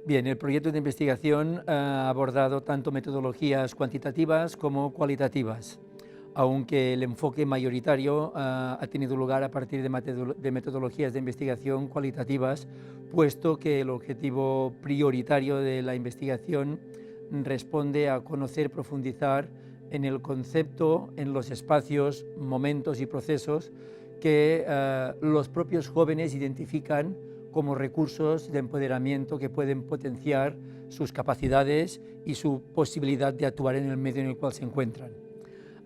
Bien, el proyecto de investigación ha abordado tanto metodologías cuantitativas como cualitativas, aunque el enfoque mayoritario ha tenido lugar a partir de metodologías de investigación cualitativas, puesto que el objetivo prioritario de la investigación responde a conocer, profundizar en el concepto, en los espacios, momentos y procesos que los propios jóvenes identifican como recursos de empoderamiento que pueden potenciar sus capacidades y su posibilidad de actuar en el medio en el cual se encuentran.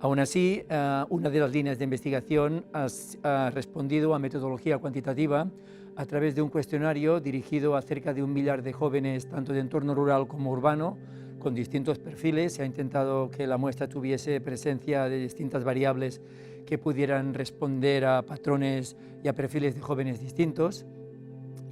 Aún así, una de las líneas de investigación ha respondido a metodología cuantitativa a través de un cuestionario dirigido a cerca de 1 millar de jóvenes, tanto de entorno rural como urbano, con distintos perfiles. Se ha intentado que la muestra tuviese presencia de distintas variables que pudieran responder a patrones y a perfiles de jóvenes distintos.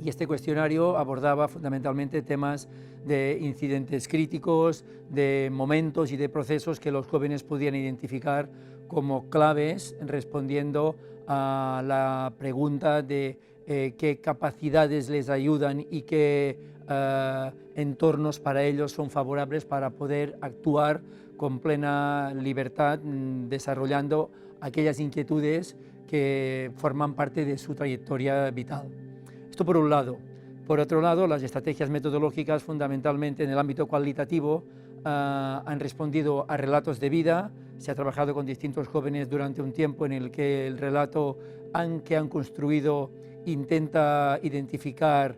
Y este cuestionario abordaba fundamentalmente temas de incidentes críticos, de momentos y de procesos que los jóvenes podían identificar como claves, respondiendo a la pregunta de qué capacidades les ayudan y qué entornos para ellos son favorables para poder actuar con plena libertad, desarrollando aquellas inquietudes que forman parte de su trayectoria vital. Esto por un lado. Por otro lado, las estrategias metodológicas, fundamentalmente en el ámbito cualitativo, han respondido a relatos de vida. Se ha trabajado con distintos jóvenes durante un tiempo en el que el relato que han construido intenta identificar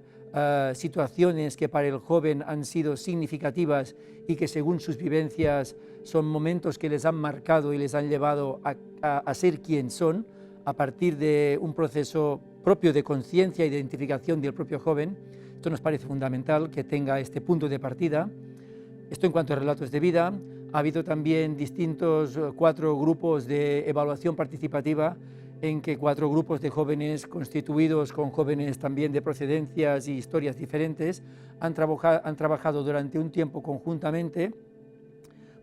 situaciones que para el joven han sido significativas y que según sus vivencias son momentos que les han marcado y les han llevado a ser quien son, a partir de un proceso propio de conciencia e identificación del propio joven. Esto nos parece fundamental que tenga este punto de partida. Esto en cuanto a relatos de vida. Ha habido también distintos 4 grupos de evaluación participativa, en que 4 grupos de jóvenes constituidos con jóvenes también de procedencias y historias diferentes han trabajado durante un tiempo conjuntamente,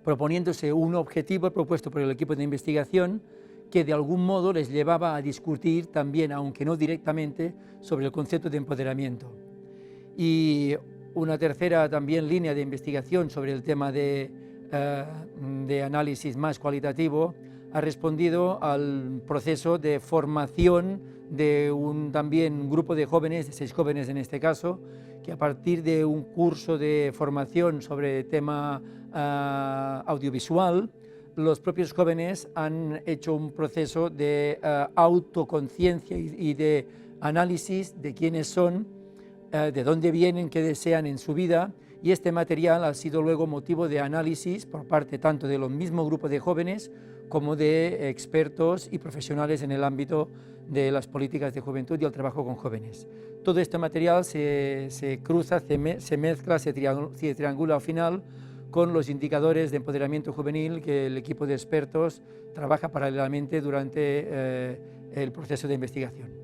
proponiéndose un objetivo propuesto por el equipo de investigación que de algún modo les llevaba a discutir también, aunque no directamente, sobre el concepto de empoderamiento. Y una tercera también línea de investigación sobre el tema de análisis más cualitativo ha respondido al proceso de formación de un grupo de jóvenes, de 6 jóvenes en este caso, que a partir de un curso de formación sobre tema audiovisual, los propios jóvenes han hecho un proceso de autoconciencia y de análisis de quiénes son, de dónde vienen, qué desean en su vida, y este material ha sido luego motivo de análisis por parte tanto de los mismos grupos de jóvenes como de expertos y profesionales en el ámbito de las políticas de juventud y el trabajo con jóvenes. Todo este material se cruza, se mezcla, se triangula al final con los indicadores de empoderamiento juvenil que el equipo de expertos trabaja paralelamente durante el proceso de investigación.